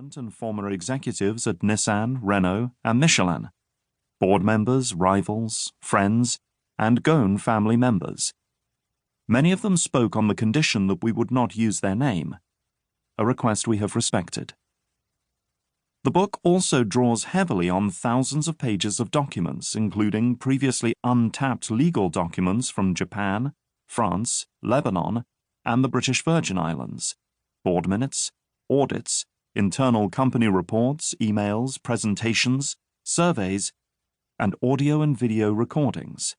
current and former executives at Nissan, Renault, and Michelin, board members, rivals, friends, and Ghosn family members. Many of them spoke on the condition that we would not use their name, a request we have respected. The book also draws heavily on thousands of pages of documents, including previously untapped legal documents from Japan, France, Lebanon, and the British Virgin Islands, board minutes, audits, internal company reports, emails, presentations, surveys, and audio and video recordings.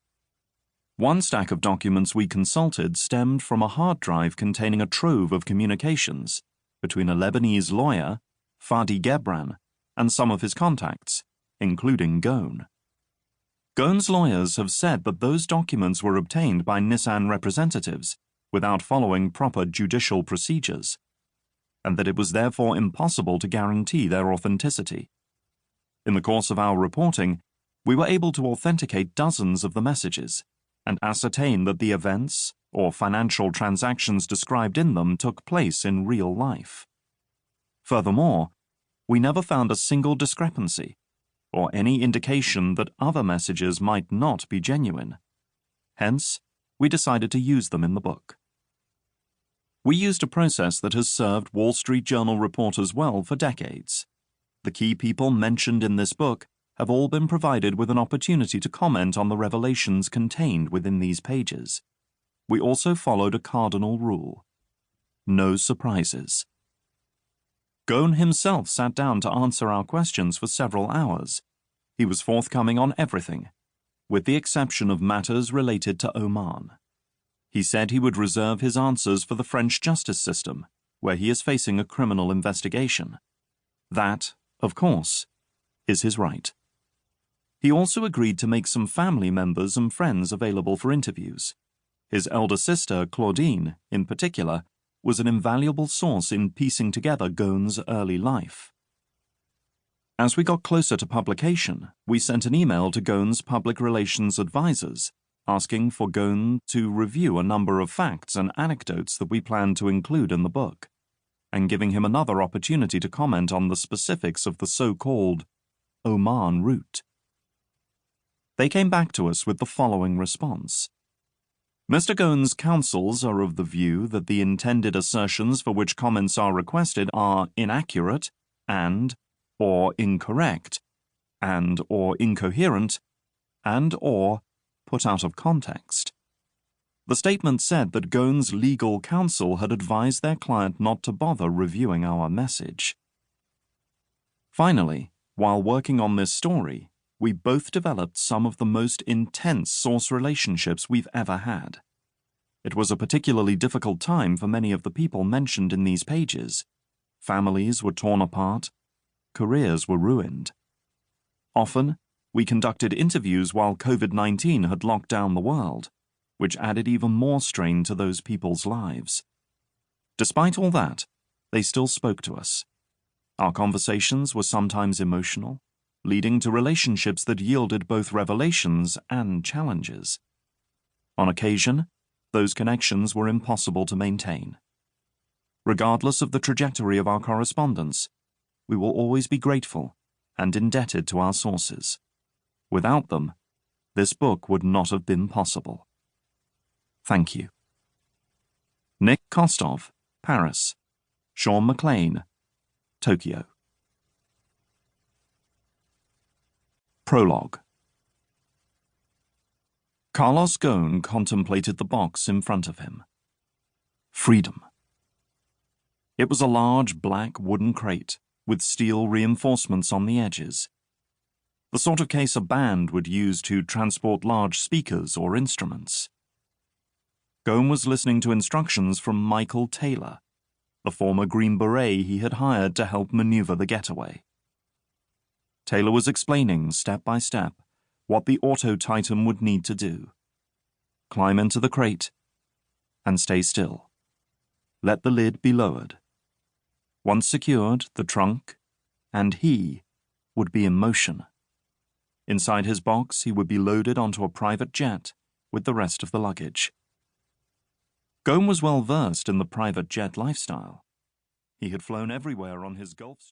One stack of documents we consulted stemmed from a hard drive containing a trove of communications between a Lebanese lawyer, Fadi Gebran, and some of his contacts, including Ghosn. Ghosn's lawyers have said that those documents were obtained by Nissan representatives without following proper judicial procedures, and that it was therefore impossible to guarantee their authenticity. In the course of our reporting, we were able to authenticate dozens of the messages and ascertain that the events or financial transactions described in them took place in real life. Furthermore, we never found a single discrepancy or any indication that other messages might not be genuine. Hence, we decided to use them in the book. We used a process that has served Wall Street Journal reporters well for decades. The key people mentioned in this book have all been provided with an opportunity to comment on the revelations contained within these pages. We also followed a cardinal rule: no surprises. Ghosn himself sat down to answer our questions for several hours. He was forthcoming on everything, with the exception of matters related to Oman. He said he would reserve his answers for the French justice system, where he is facing a criminal investigation. That, of course, is his right. He also agreed to make some family members and friends available for interviews. His elder sister, Claudine, in particular, was an invaluable source in piecing together Ghosn's early life. As we got closer to publication, we sent an email to Ghosn's public relations advisors, asking for Ghosn to review a number of facts and anecdotes that we planned to include in the book, and giving him another opportunity to comment on the specifics of the so-called Oman route. They came back to us with the following response. Mr. Ghosn's counsels are of the view that the intended assertions for which comments are requested are inaccurate and/or incorrect, and/or incoherent, and/or put out of context. The statement said that Ghosn's legal counsel had advised their client not to bother reviewing our message. Finally, while working on this story, we both developed some of the most intense source relationships we've ever had. It was a particularly difficult time for many of the people mentioned in these pages. Families were torn apart, careers were ruined. Often, we conducted interviews while COVID-19 had locked down the world, which added even more strain to those people's lives. Despite all that, they still spoke to us. Our conversations were sometimes emotional, leading to relationships that yielded both revelations and challenges. On occasion, those connections were impossible to maintain. Regardless of the trajectory of our correspondence, we will always be grateful and indebted to our sources. Without them, this book would not have been possible. Thank you. Nick Kostov, Paris. Sean Mclain, Tokyo. Prologue. Carlos Ghosn contemplated the box in front of him. Freedom. It was a large black wooden crate with steel reinforcements on the edges. The sort of case a band would use to transport large speakers or instruments. Ghosn was listening to instructions from Michael Taylor, the former Green Beret he had hired to help maneuver the getaway. Taylor was explaining, step by step, what the Auto Titan would need to do. Climb into the crate and stay still. Let the lid be lowered. Once secured, the trunk, and he, would be in motion. Inside his box, he would be loaded onto a private jet with the rest of the luggage. Ghosn was well versed in the private jet lifestyle. He had flown everywhere on his Gulfstream.